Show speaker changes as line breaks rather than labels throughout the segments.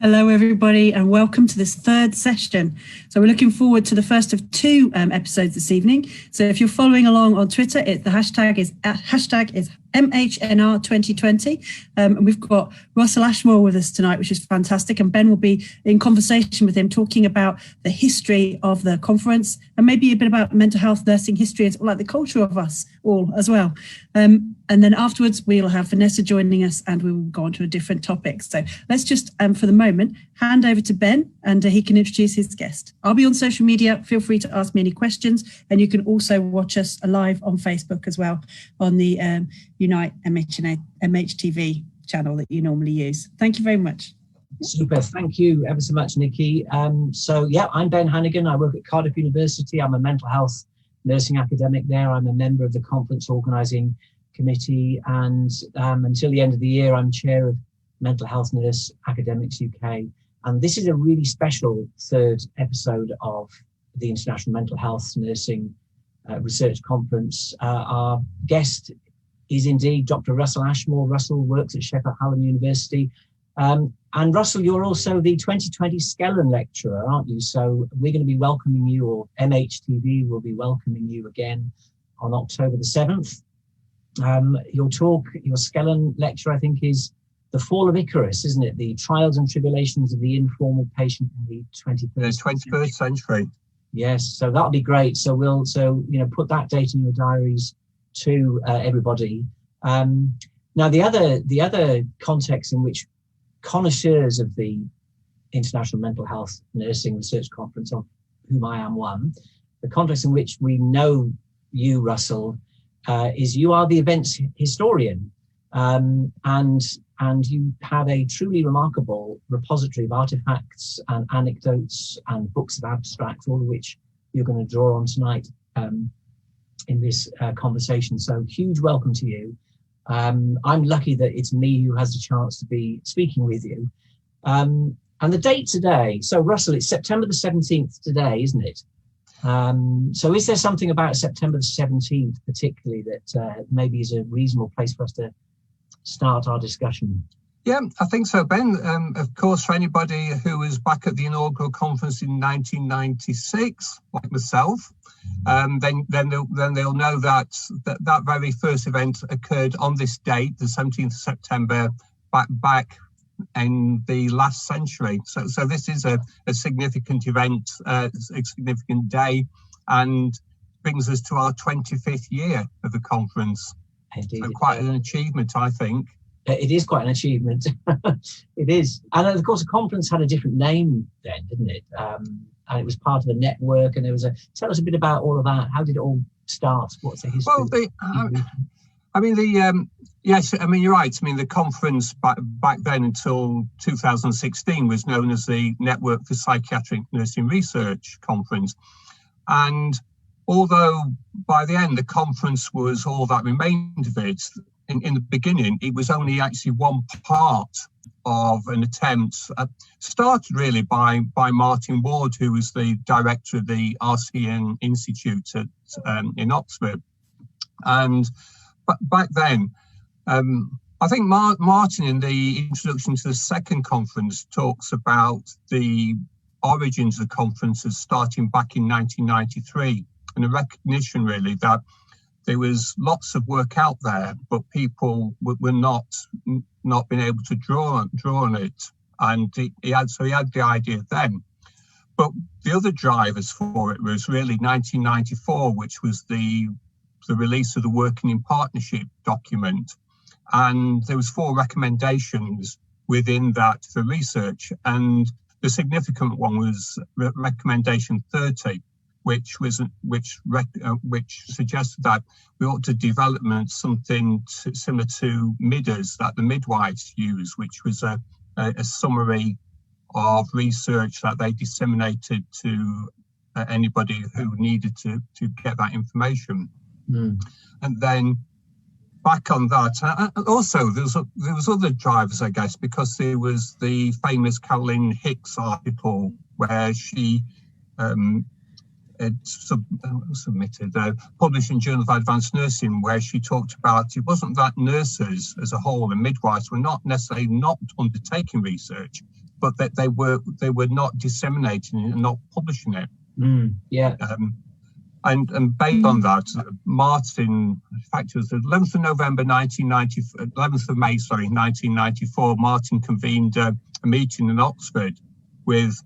Hello, everybody, and welcome to this third session. So we're looking forward to the first of two episodes this evening. So if you're following along on Twitter, the hashtag is MHNR 2020. And we've got Russell Ashmore with us tonight, which is fantastic. And Ben will be in conversation with him, talking about the history of the conference and maybe a bit about mental health nursing history and like the culture of us all as well. And then afterwards, we'll have Vanessa joining us and we will go on to a different topic. So let's just, for the moment, hand over to Ben and he can introduce his guest. I'll be on social media. Feel free to ask me any questions. And you can also watch us live on Facebook as well on the Unite MHTV channel that you normally use. Thank you very much.
Super. Thank you ever so much, Nicky. So, yeah, I'm Ben Hannigan. I work at Cardiff University. I'm a mental health nursing academic there. I'm a member of the conference organising committee, and until the end of the year I'm chair of Mental Health Nurse Academics UK, and this is a really special third episode of the International Mental Health Nursing Research Conference. Our guest is indeed Dr. Russell Ashmore. Russell works at Sheffield Hallam University, and Russell, you're also the 2020 Skellen Lecturer, aren't you? So we're going to be welcoming you, or MHTV will be welcoming you again on October the 7th. Your talk, your Skellen lecture, I think, is The Fall of Icarus, isn't it? The trials and tribulations of the informal patient in the 21st
century.
Yes, so that'll be great. So we'll, put that date in your diaries to everybody. Now, the other context in which connoisseurs of the International Mental Health Nursing Research Conference, of whom I am one, the context in which we know you, Russell, is you are the events historian, and you have a truly remarkable repository of artifacts and anecdotes and books of abstracts, all of which you're going to draw on tonight in this conversation. So huge welcome to you. I'm lucky that it's me who has the chance to be speaking with you. And the date today, so Russell, it's September the 17th today, isn't it? So is there something about September the 17th particularly that maybe is a reasonable place for us to start our discussion?
Yeah, I think so, Ben. Of course, for anybody who was back at the inaugural conference in 1996, like myself, then they'll know that very first event occurred on this date, the 17th of September, back in the last century. So this is a significant event, a significant day, and brings us to our 25th year of the conference.
Indeed.
So quite an achievement, I think.
It is quite an achievement. It is. And of course, the conference had a different name then, didn't it? And it was part of a network, and there was tell us a bit about all of that. How did it all start? What's the history?
Well, yes, I mean, you're right. I mean, the conference back then until 2016 was known as the Network for Psychiatric Nursing Research Conference. And although by the end the conference was all that remained of it, in the beginning, it was only actually one part of an attempt, started really by Martin Ward, who was the director of the RCN Institute in Oxford. And back then, I think Martin, in the introduction to the second conference, talks about the origins of the conference as starting back in 1993, and a recognition really that there was lots of work out there, but people were not being able to draw on it. And he had the idea then. But the other drivers for it was really 1994, which was the release of the Working in Partnership document. And there was 4 recommendations within that for research. And the significant one was recommendation 30, which suggested that we ought to develop something similar to MIDAs that the midwives use, which was a summary of research that they disseminated to anybody who needed to get that information. And then back on that, also there was other drivers, I guess, because there was the famous Caroline Hicks article where she published in Journal of Advanced Nursing, where she talked about it wasn't that nurses as a whole and midwives were not necessarily not undertaking research, but that they were not disseminating it and not publishing it.
Yeah.
And based on that, Martin, in fact, it was the 11th of November 1994, 11th of May, sorry, 1994. Martin convened a meeting in Oxford with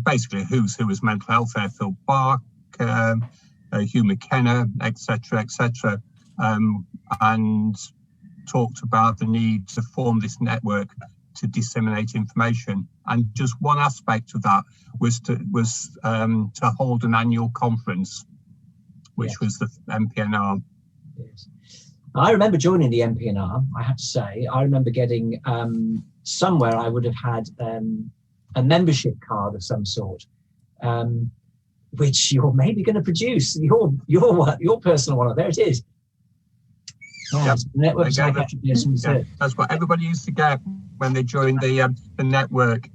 basically who's who was mental health there, Phil Bark, Hugh McKenna, etc., and talked about the need to form this network to disseminate information. And just one aspect of that was to hold an annual conference, which was the MPNR.
Yes. I remember joining the MPNR, I have to say. I remember getting somewhere I would have had a membership card of some sort, which you're maybe going to produce, your personal one. There it is.
Yep.
Network Psychiatric Nursing Research.
That's what everybody used to get when they joined the network.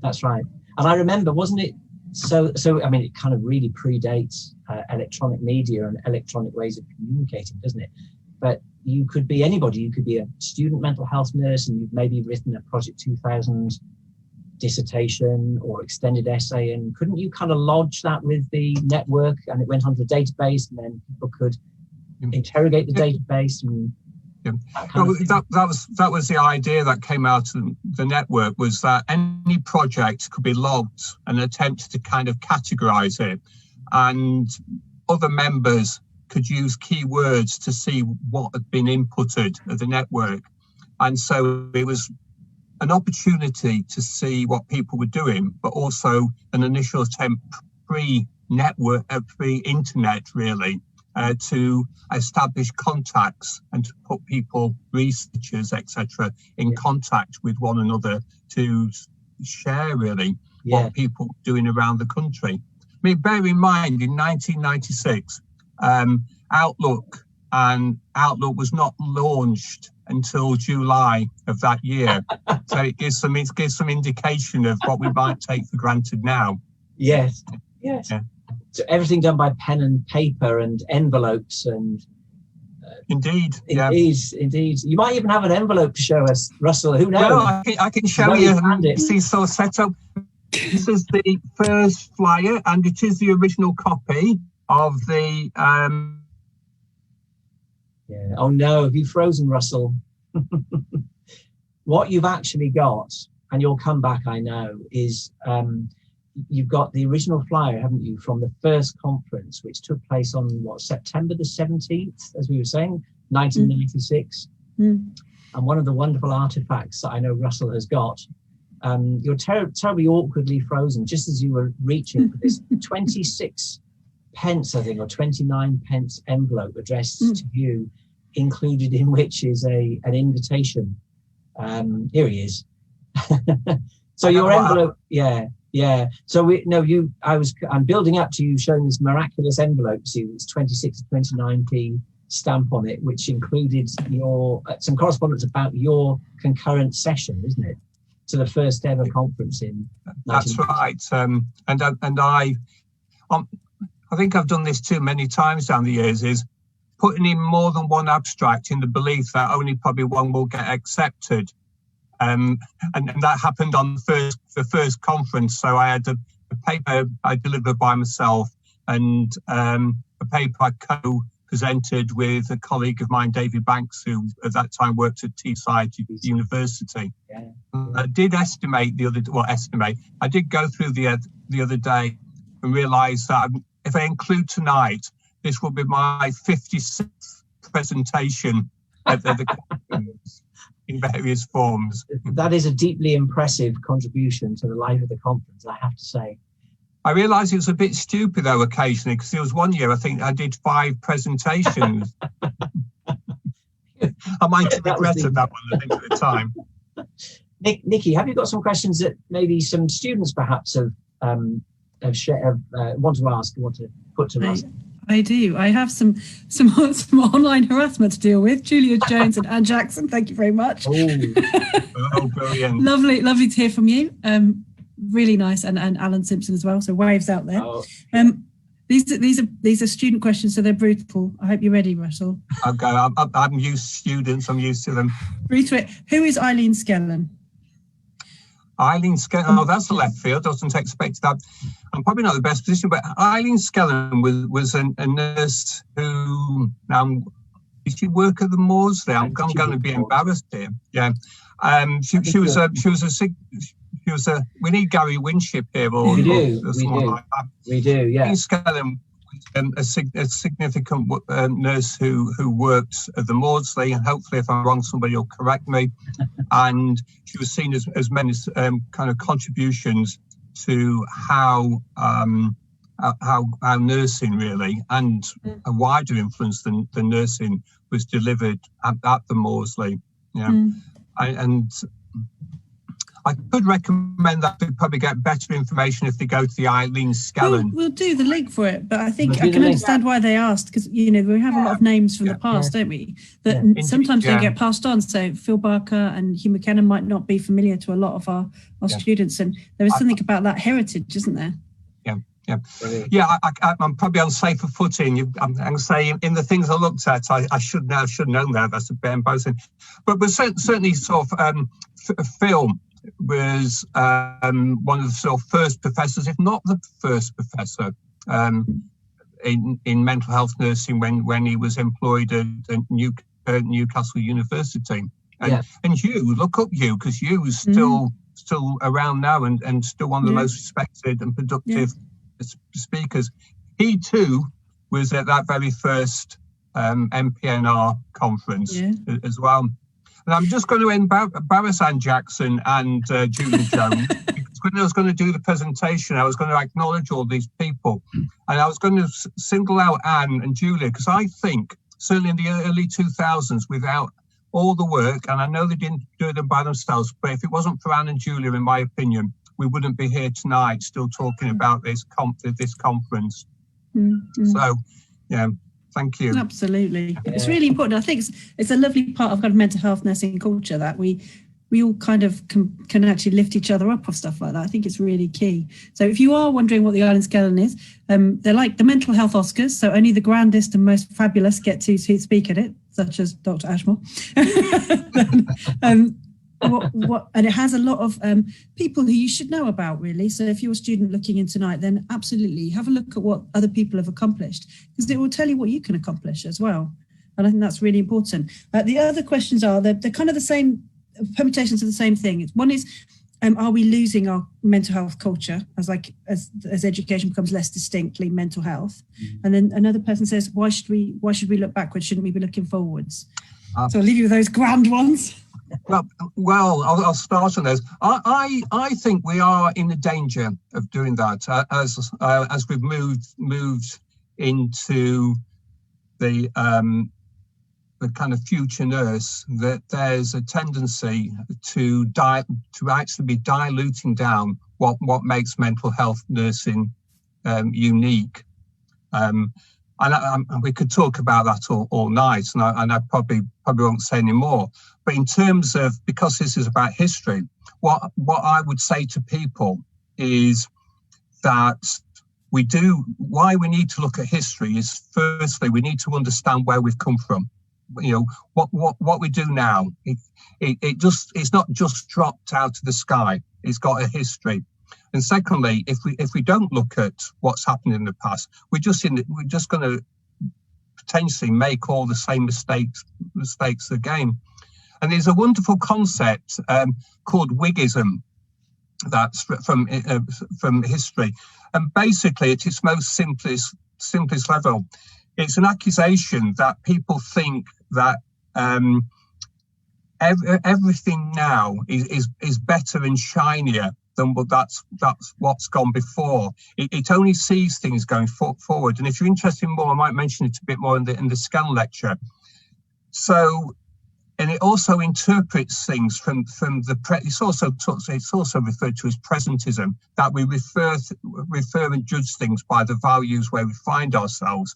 That's right. And I remember, wasn't it? So I mean, it kind of really predates electronic media and electronic ways of communicating, doesn't it? But you could be anybody. You could be a student mental health nurse, and you've maybe written a Project 2000 dissertation or extended essay, and couldn't you kind of lodge that with the network, and it went onto a database, and then people could interrogate the database and
that was the idea that came out of the network, was that any project could be logged and attempt to kind of categorize it, and other members could use keywords to see what had been inputted at the network. And so it was an opportunity to see what people were doing, but also an initial attempt pre-network, pre-internet really, to establish contacts and to put people, researchers, etc., in contact with one another to share really what people are doing around the country. I mean, bear in mind, in 1996, Outlook was not launched until July of that year. So it gives some indication of what we might take for granted now.
Yes. Yeah. So everything done by pen and paper and envelopes and
indeed.
You might even have an envelope to show us, Russell. Who knows?
Well, I can show you. See, so set up. This is the first flyer, and it is the original copy of the.
Yeah. Oh no, have you frozen, Russell? What you've actually got, and you'll come back, I know, is you've got the original flyer, haven't you, from the first conference, which took place on September the 17th, as we were saying, 1996. And one of the wonderful artifacts that I know Russell has got, you're terribly awkwardly frozen just as you were reaching for this 26 pence, I think, or 29 pence envelope addressed to you, included in which is an invitation. Here he is. So your envelope, yeah. So I'm building up to you showing this miraculous envelope to you. It's 26 to 29p stamp on it, which included some correspondence about your concurrent session, isn't it, to the first ever conference in.
That's right. And I think I've done this too many times down the years, is putting in more than one abstract in the belief that only probably one will get accepted. And that happened on the first conference. So I had a paper I delivered by myself, and a paper I co-presented with a colleague of mine, David Banks, who at that time worked at Teesside University.
Yeah.
I did estimate I did go through the other day and realise that if I include tonight, this will be my 56th presentation at the conference in various forms.
That is a deeply impressive contribution to the life of the conference, I have to say.
I realised it was a bit stupid, though, occasionally, because there was one year I think I did 5 presentations. I might have regretted that one, I think, at the time.
Nicky, have you got some questions that maybe some students perhaps want to ask, want to put to us?
I do. I have some online harassment to deal with. Julia Jones and Anne Jackson, thank you very much.
Oh, brilliant.
Lovely to hear from you. Really nice, and Alan Simpson as well. So waves out there.
Oh.
These are student questions, so they're brutal. I hope you're ready, Russell.
Okay, I'm used to students. I'm used to them.
Through to it. Who is Eileen Skellen?
Eileen Skellern, oh, that's a left field, doesn't expect that. I'm probably not the best position, but Eileen Skellern was a nurse who, did she work at the Maudsley? I'm going to be embarrassed here. Yeah. She was a, we need Gary Winship here. Or,
we do, yeah.
Eileen Skellern, a significant nurse who worked at the Maudsley, and hopefully if I'm wrong somebody will correct me, and she was seen as many kind of contributions to how nursing really, and a wider influence than nursing was delivered at the Maudsley. And I could recommend that they probably get better information if they go to the Eileen Skellern.
We'll do the link for it, but I think I can understand why they asked, because we have a lot of names from the past, don't we? That sometimes they get passed on. So Phil Barker and Hugh McKenna might not be familiar to a lot of our students, and there is something about that heritage, isn't there? I'm probably on safer footing. I'm going to say in the things I looked at, I should know. That. That's a bit embarrassing, but certainly sort of Phil was one of the sort of first professors, if not the first professor, in mental health nursing when he was employed at Newcastle University. And Hugh, look up Hugh, because Hugh is still around now and still one of the most respected and productive speakers. He too was at that very first MPNR conference as well. And I'm just going to embarrass Anne Jackson and Julie Jones, because when I was going to do the presentation, I was going to acknowledge all these people. And I was going to single out Anne and Julia, because I think, certainly in the early 2000s, without all the work, and I know they didn't do it by themselves, but if it wasn't for Anne and Julia, in my opinion, we wouldn't be here tonight still talking about this conference. So, thank you. Absolutely. It's really important. I think it's a lovely part of kind of mental health nursing culture that we all kind of can actually lift each other up of stuff like that. I think it's really key. So if you are wondering what the Eileen Skellern is, they're like the mental health Oscars. So only the grandest and most fabulous get to speak at it, such as Dr. Ashmore. And it has a lot of people who you should know about, really. So if you're a student looking in tonight, then absolutely have a look at what other people have accomplished, because it will tell you what you can accomplish as well. And I think that's really important. The other questions are, they're kind of the same, permutations of the same thing. One is, are we losing our mental health culture as education becomes less distinctly mental health? And then another person says, why should we look backwards? Shouldn't we be looking forwards? So I'll leave you with those grand ones.
Well, I'll start on those. I think we are in the danger of doing that as we've moved into the kind of future nurse. That there's a tendency to actually be diluting down what makes mental health nursing unique. And we could talk about that all night, and I probably won't say any more. But in terms of, because this is about history, what I would say to people is that why we need to look at history is, firstly, we need to understand where we've come from. What we do now, it's not just dropped out of the sky. It's got a history. And secondly, if we don't look at what's happened in the past, we're just going to potentially make all the same mistakes again. And there's a wonderful concept called Whiggism that's from history, and basically at its most simplest level, it's an accusation that people think that everything now is better and shinier than that's what's gone before. It only sees things going forward. And if you're interested in more, I might mention it a bit more in the Scan lecture. So, and it also interprets things from the it's also referred to as presentism, that we refer and judge things by the values where we find ourselves.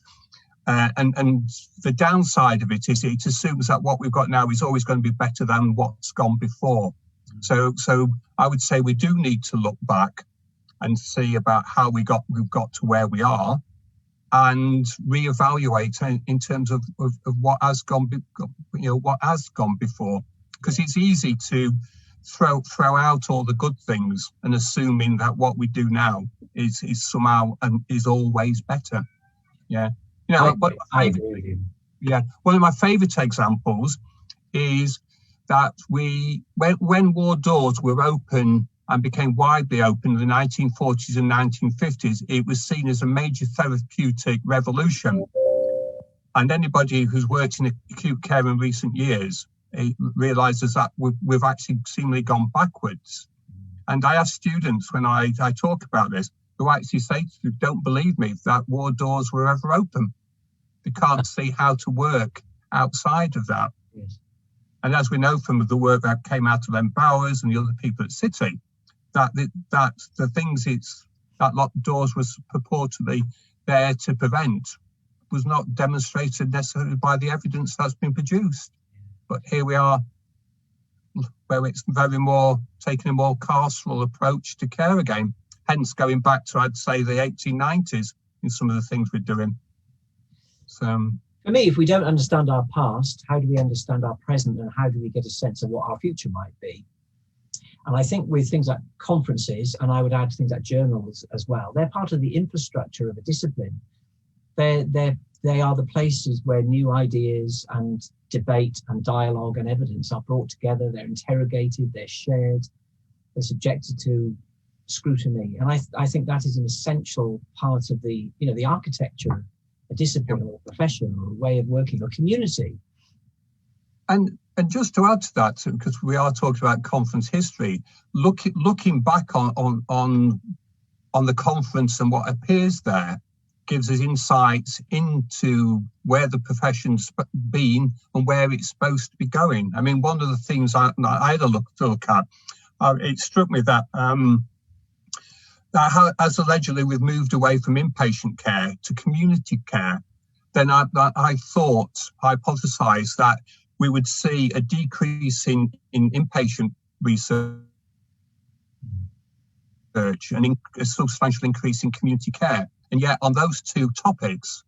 And the downside of it is it assumes that what we've got now is always going to be better than what's gone before. So I would say we do need to look back and see about how we've got to where we are, and reevaluate in terms of what has gone before. Because it's easy to throw out all the good things and assuming that what we do now is somehow and is always better. Yeah, you know,
I agree with you.
Yeah, one of my favourite examples is that when ward doors were open and became widely open in the 1940s and 1950s, it was seen as a major therapeutic revolution. And anybody who's worked in acute care in recent years realises that we've actually seemingly gone backwards. And I ask students when I talk about this, who actually say to you, don't believe me, that ward doors were ever open. They can't see how to work outside of that.
Yes.
And as we know from the work that came out of Lambert and the other people at City, that the things that locked doors was purportedly there to prevent was not demonstrated necessarily by the evidence that's been produced. But here we are, where it's very more taking a more carceral approach to care again. Hence going back to, I'd say, the 1890s in some of the things we're doing. So
for me, if we don't understand our past, how do we understand our present, and how do we get a sense of what our future might be? And I think with things like conferences, and I would add things like journals as well, they're part of the infrastructure of a discipline. They are the places where new ideas and debate and dialogue and evidence are brought together. They're interrogated, they're shared, they're subjected to scrutiny. And I think that is an essential part of the architecture of a discipline or a profession or a way of working or community.
And just to add to that, because we are talking about conference history, looking back on the conference and what appears there gives us insights into where the profession's been and where it's supposed to be going. I mean, one of the things I had a look at, it struck me that as allegedly we've moved away from inpatient care to community care, then I hypothesised that we would see a decrease in inpatient research and a substantial increase in community care. And yet on those two topics,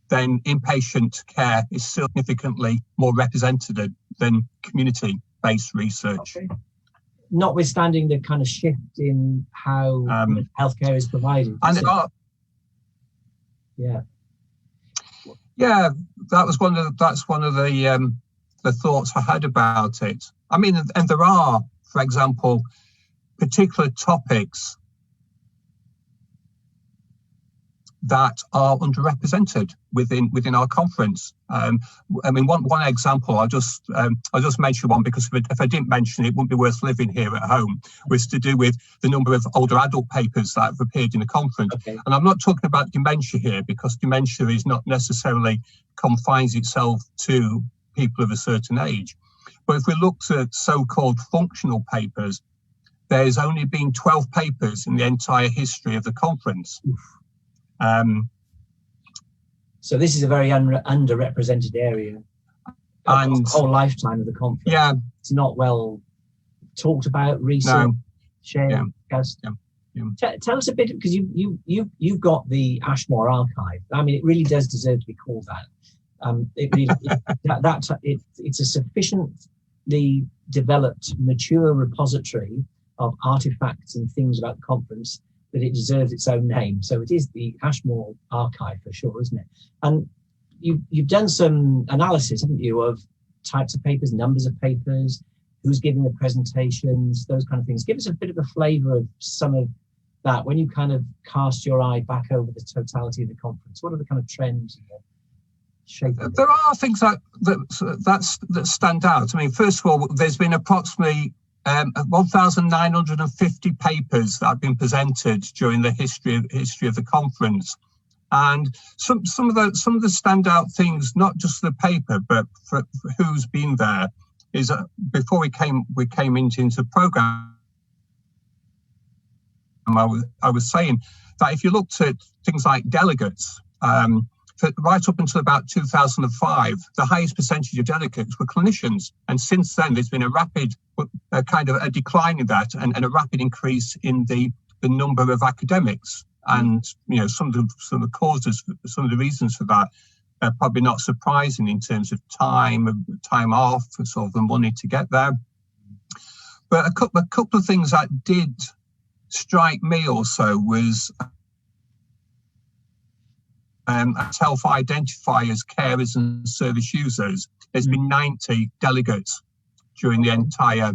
then inpatient care is significantly more represented than community-based research.
Okay. Notwithstanding the kind of shift in how healthcare is provided.
And that's one of the thoughts I had about it. I mean, and there are, for example, particular topics that are underrepresented within our conference. I mean, one example, I'll just mention one, because if I didn't mention it, it wouldn't be worth living here at home, was to do with the number of older adult papers that have appeared in the conference.
Okay.
And I'm not talking about dementia here, because dementia is not necessarily confines itself to people of a certain age. But if we look at so-called functional papers, there's only been 12 papers in the entire history of the conference.
So this is a very underrepresented area.
And
the whole lifetime of the conference.
Yeah,
it's not well talked about, research, shared, discussed. Tell us a bit, because you've got the Ashmore archive. I mean, it really does deserve to be called that. It's a sufficiently developed, mature repository of artifacts and things about the conference that it deserves its own name. So it is the Ashmore archive for sure, isn't it? And you've done some analysis, haven't you, of types of papers, numbers of papers, who's giving the presentations, those kind of things. Give us a bit of a flavour of some of that when you kind of cast your eye back over the totality of the conference. What are the kind of trends and the shape of it?
There are things that stand out. I mean, first of all, there's been approximately 1,950 papers that have been presented during the history of the conference, and some of the standout things, not just the paper, but for who's been there, is before we came into the program, I was saying that if you looked at things like delegates, right up until about 2005, the highest percentage of delegates were clinicians. And since then, there's been a rapid kind of a decline in that and a rapid increase in the number of academics. And, you know, some of the causes, some of the reasons for that are probably not surprising in terms of time off, sort of the money to get there. But a couple of things that did strike me also was self-identify as carers and service users. There's been 90 delegates during the entire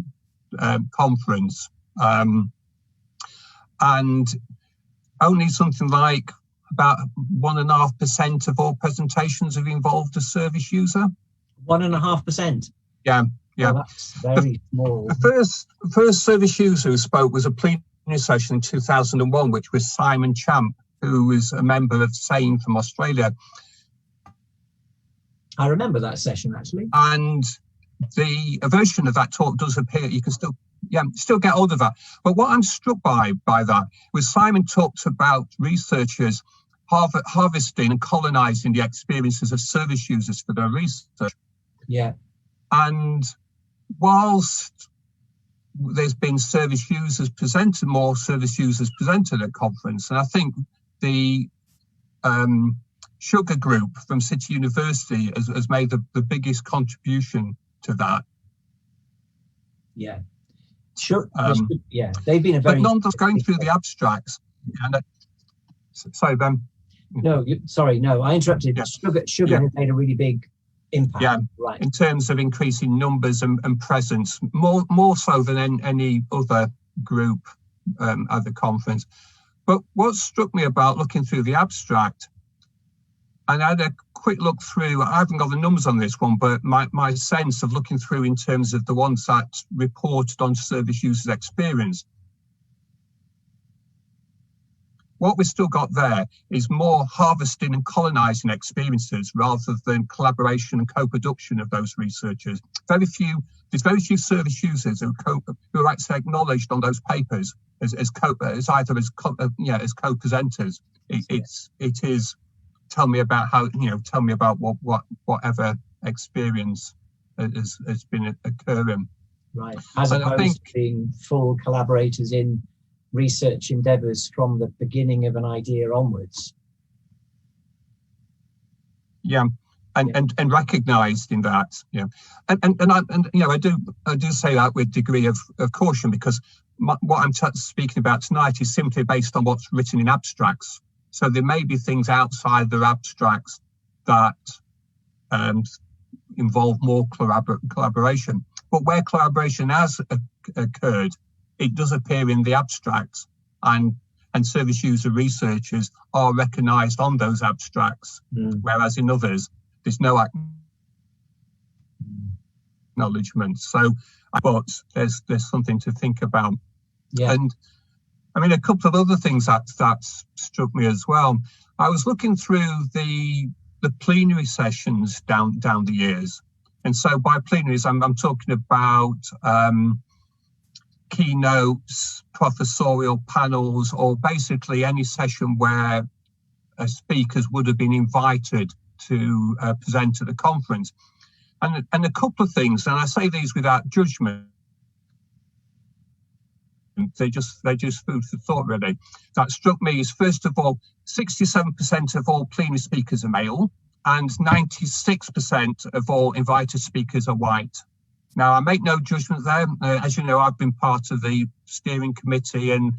conference, and only something like about 1.5% of all presentations have involved a service user.
1.5%.
Yeah.
Well, that's very small.
The first service user who spoke was a plenary session in 2001, which was Simon Champ, who was a member of SANE from Australia.
I remember that session, actually.
And a version of that talk does appear. You can still get hold of that. But what I'm struck by that was Simon talked about researchers harvesting and colonizing the experiences of service users for their research.
Yeah.
And whilst there's been more service users presented at conference, and I think the Sugar Group from City University has made the biggest contribution to that.
Yeah. Sure. Yeah, they've been a very.
But nonetheless, going through the abstracts. And sorry, Ben.
No, I interrupted. Yeah. Sugar has made a really big impact.
Yeah,
right.
In terms of increasing numbers and presence, more so than any other group at the conference. But what struck me about looking through the abstract, and I had a quick look through, I haven't got the numbers on this one, but my sense of looking through in terms of the ones that reported on service users' experience, what we've still got there is more harvesting and colonizing experiences rather than collaboration and co-production of those researchers. There's very few service users who are actually acknowledged on those papers as co-presenters. It is tell me about whatever experience has been occurring.
Right, as opposed to being full collaborators in research endeavours from the beginning of an idea onwards.
Yeah, and recognised in that. Yeah, and I do say that with degree of caution, because what I'm speaking about tonight is simply based on what's written in abstracts. So there may be things outside the abstracts that involve more collaboration. But where collaboration has occurred, it does appear in the abstracts, and service user researchers are recognised on those abstracts, whereas in others, there's no acknowledgement. So I thought there's something to think about.
Yeah.
And I mean, a couple of other things that struck me as well. I was looking through the plenary sessions down the years. And so by plenaries, I'm talking about keynotes, professorial panels, or basically any session where speakers would have been invited to present at the conference. And a couple of things, and I say these without judgment, they're just food for thought, really. That struck me is, first of all, 67% of all plenary speakers are male, and 96% of all invited speakers are white. Now, I make no judgment there. As you know, I've been part of the steering committee and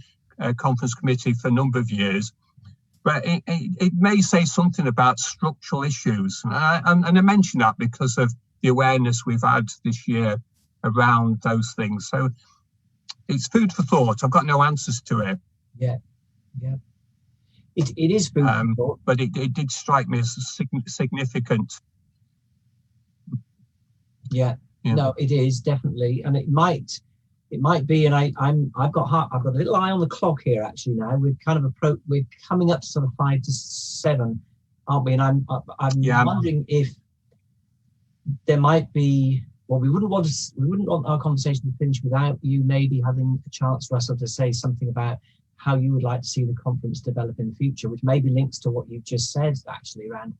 conference committee for a number of years, but it may say something about structural issues. And I mention that because of the awareness we've had this year around those things. So it's food for thought. I've got no answers to it.
Yeah. It is food for thought.
But it did strike me as significant.
Yeah. No, it is definitely, and it might be. And I've got a little eye on the clock here. Actually, now we're coming up to sort of 5 to 7, aren't we? And I'm wondering if there might be. Well, we wouldn't want our conversation to finish without you maybe having a chance, Russell, to say something about how you would like to see the conference develop in the future, which maybe links to what you've just said, actually, around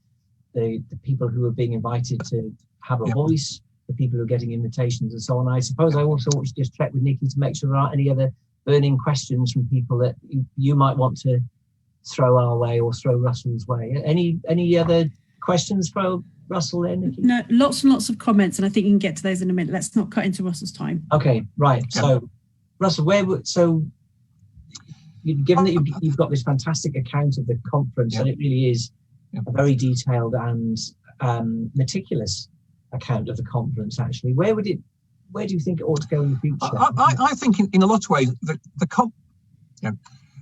the people who are being invited to have a voice, the people who are getting invitations and so on. I suppose I also want to just check with Nicky to make sure there aren't any other burning questions from people that you might want to throw our way or throw Russell's way. Any other questions Russell there, Nicky?
No, lots and lots of comments, and I think you can get to those in a minute. Let's not cut into Russell's time.
Okay, right. So, Russell, given that you've got this fantastic account of the conference, and it really is a very detailed and meticulous account of the conference, actually, where do you think it ought to go in the future?
I think in a lot of ways,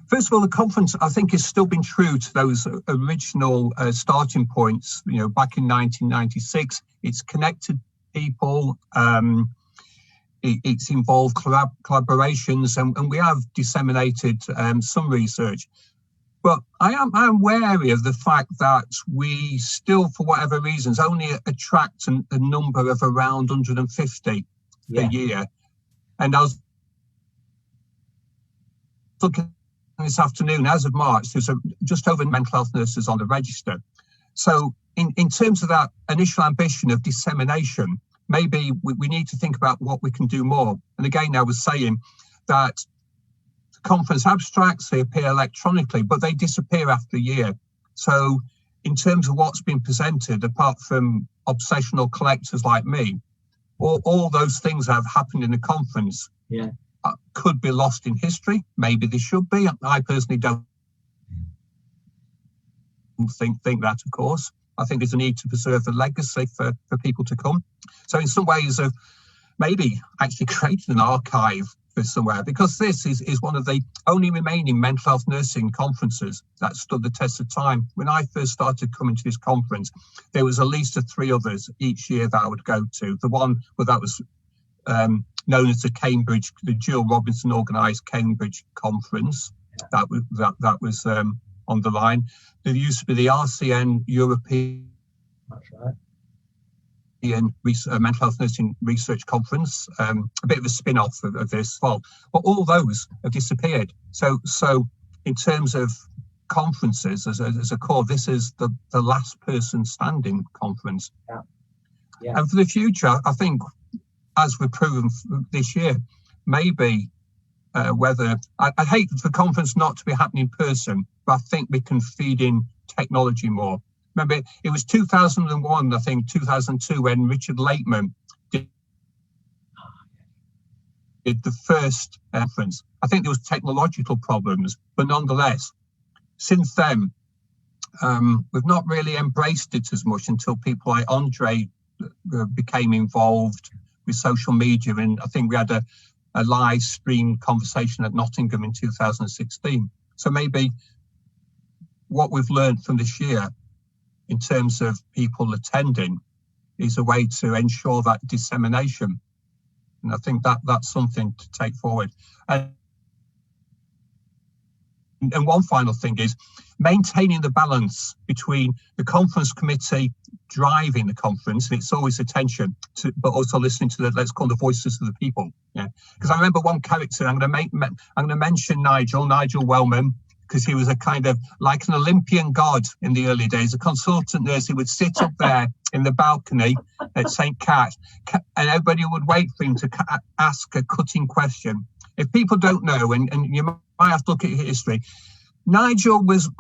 first of all, the conference, I think, has still been true to those original starting points, back in 1996. It's connected people, it's involved collaborations, and we have disseminated some research. But I am wary of the fact that we still, for whatever reasons, only attract a number of around 150 a year. And I was looking this afternoon, as of March, there's just over mental health nurses on the register. So in terms of that initial ambition of dissemination, maybe we need to think about what we can do more. And again, I was saying that conference abstracts, they appear electronically, but they disappear after a year. So in terms of what's been presented, apart from obsessional collectors like me, all those things that have happened in the conference could be lost in history. Maybe they should be. I personally don't think that, of course. I think there's a need to preserve the legacy for people to come. So in some ways of maybe actually creating an archive for somewhere, because this is one of the only remaining mental health nursing conferences that stood the test of time. When I first started coming to this conference, there was at least 3 others each year that I would go to. The one that was known as the Jill Robinson organised Cambridge conference, that was on the line. There used to be the RCN European Mental Health Nursing Research Conference, a bit of a spin-off of this. Well, but all those have disappeared. So in terms of conferences as a core, this is the last person standing conference. And for the future, I think, as we've proven this year, maybe whether I hate the conference not to be happening in person, but I think we can feed in technology more. Remember, it was 2001, I think 2002, when Richard Lakeman did the first conference. I think there was technological problems, but nonetheless, since then, we've not really embraced it as much until people like Andre became involved with social media, and I think we had a live stream conversation at Nottingham in 2016. So maybe what we've learned from this year in terms of people attending is a way to ensure that dissemination. And I think that's something to take forward. And one final thing is maintaining the balance between the conference committee driving the conference, and it's always attention to, but also listening to let's call the voices of the people. Because I remember one character, I'm going to mention Nigel Wellman, because he was a kind of like an Olympian god in the early days, a consultant nurse who would sit up there in the balcony at St. Cat, and everybody would wait for him to ask a cutting question. If people don't know, and you might have to look at history, Nigel was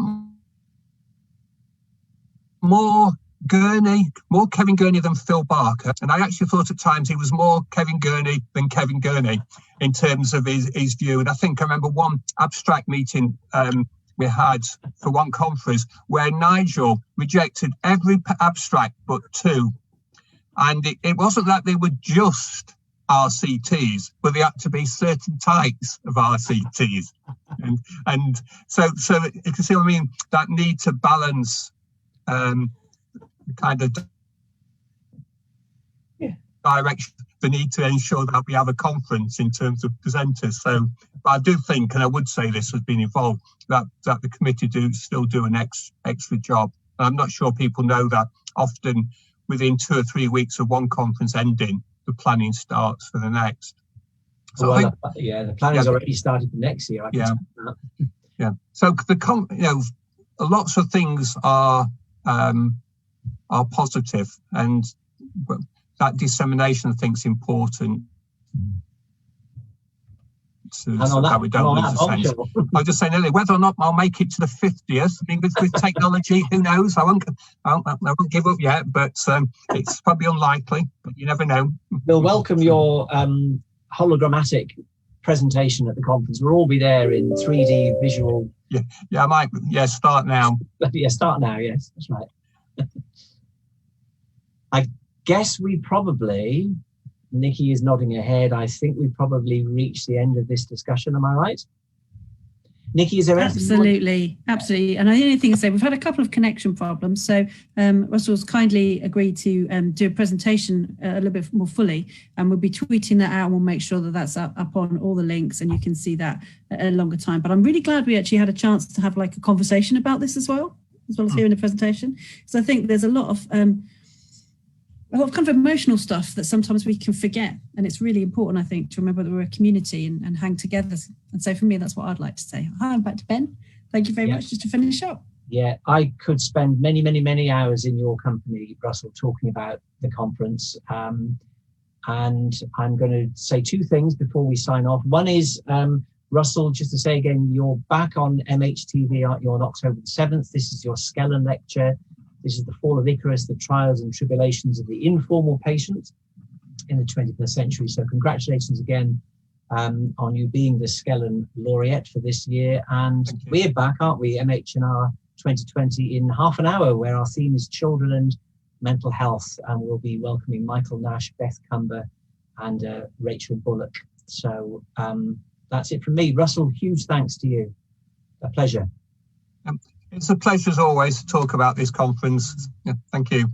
more Kevin Gurney than Phil Barker. And I actually thought at times he was more Kevin Gurney than Kevin Gurney in terms of his view. And I think I remember one abstract meeting we had for one conference where Nigel rejected every abstract but 2. And it wasn't that they were just RCTs, but they had to be certain types of RCTs. And so you can see what I mean, that need to balance kind of direction, the need to ensure that we have a conference in terms of presenters. So I do think, and I would say this has been involved, that the committee still do an extra job. And I'm not sure people know that often within 2 or 3 weeks of one conference ending, the planning starts for the next. So
the planning's already started for next year.
So lots of things are positive, and that dissemination I think is important how we don't lose the sense. I'll just say, Lily, whether or not I'll make it to the 50th, I mean, with technology, who knows? I won't give up yet, but it's probably unlikely, but you never know.
We'll welcome your hologrammatic presentation at the conference. We'll all be there in 3D visual.
Yeah, I might. Yeah, start now.
Yeah, start now. Yes, that's right. I guess we probably, Nicky is nodding her head, I think we probably reached the end of this discussion. Am I right? Nicky, is there
Absolutely. And the only thing to say, we've had a couple of connection problems. So Russell's kindly agreed to do a presentation a little bit more fully, and we'll be tweeting that out, and we'll make sure that that's up on all the links and you can see that at a longer time. But I'm really glad we actually had a chance to have like a conversation about this as well as hearing the presentation. So I think there's a lot of kind of emotional stuff that sometimes we can forget. And it's really important, I think, to remember that we're a community and hang together. And so for me, that's what I'd like to say. Hi, I'm back to Ben. Thank you very much. Just to finish up.
Yeah, I could spend many, many, many hours in your company, Russell, talking about the conference. And I'm going to say two things before we sign off. One is, Russell, just to say again, you're back on MHTV, aren't you, on October the 7th. This is your Skellen lecture. This is the Fall of Icarus, the trials and tribulations of the informal patient in the 21st century. So congratulations again on you being the Skellen laureate for this year. And we're back, aren't we, MHNR 2020 in half an hour, where our theme is children and mental health. And we'll be welcoming Michael Nash, Beth Cumber, and Rachel Bullock. So that's it from me. Russell, huge thanks to you. A pleasure.
It's a pleasure as always to talk about this conference. Yeah, thank you.